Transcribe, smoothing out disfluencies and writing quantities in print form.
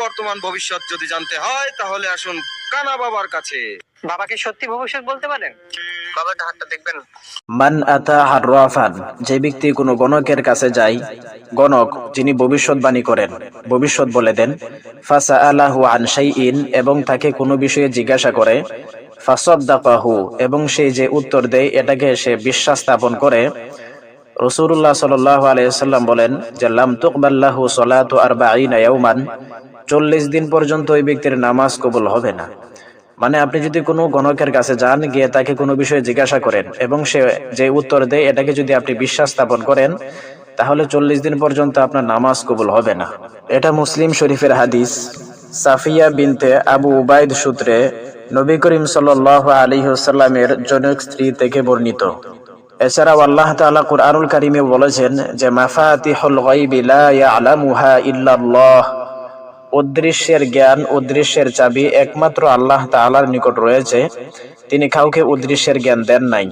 বর্তমান ভবিষ্যৎ যদি জানতে হয় তাহলে আসুন কানা বাবার কাছে। বাবা কি সত্যি ভবিষ্যৎ বলতে পারেন? বাবাটা হাতটা দেখবেন। মান আতা হাররাফান, যে ব্যক্তি কোনো গণকের কাছে যায়, গণক যিনি ভবিষ্যৎবাণী করেন, ভবিষ্যৎ বলে দেন, ফাসআলাহু আন শাইইন, এবং তাকে কোনো বিষয়ে জিজ্ঞাসা করে, ফাসাদ্দাকাহু, এবং সে যে উত্তর দেয় এটাকে সে বিশ্বাস স্থাপন করে, রাসূলুল্লাহ সাল্লাল্লাহু আলাইহি ওয়াসাল্লাম বলেন যে লাম তুকবাল লাহু সালাতু 40 ইয়াওমান, 40 দিন পর্যন্ত ওই ব্যক্তির নামাজ কবুল হবে না। মানে আপনি যদি কোনো গণকের কাছে যান, গিয়ে তাকে কোনো বিষয়ে জিজ্ঞাসা করেন এবং সে যে উত্তর দেয় এটাকে যদি আপনি বিশ্বাস স্থাপন করেন, তাহলে 40 দিন পর্যন্ত আপনার নামাজ কবুল হবে না। এটা মুসলিম শরীফের হাদিস। সাফিয়া বিনতে আবু উবাইদ সূত্রে নবী করিম সাল্লাল্লাহু আলাইহি ওয়াসাল্লামের জনক স্ত্রী থেকে বর্ণিত। এছাড়াও আল্লাহ তাআলা কুরআনুল কারীমে বলেছেন যে মাফাতিহুল গায়বি লা ইয়ালামুহা ইল্লাল্লাহ, অদৃশ্যের জ্ঞান, অদৃশ্যের চাবি একমাত্র আল্লাহ তাআলার নিকট রয়েছে, তিনি কাউকে অদৃশ্যের জ্ঞান দেন নাই।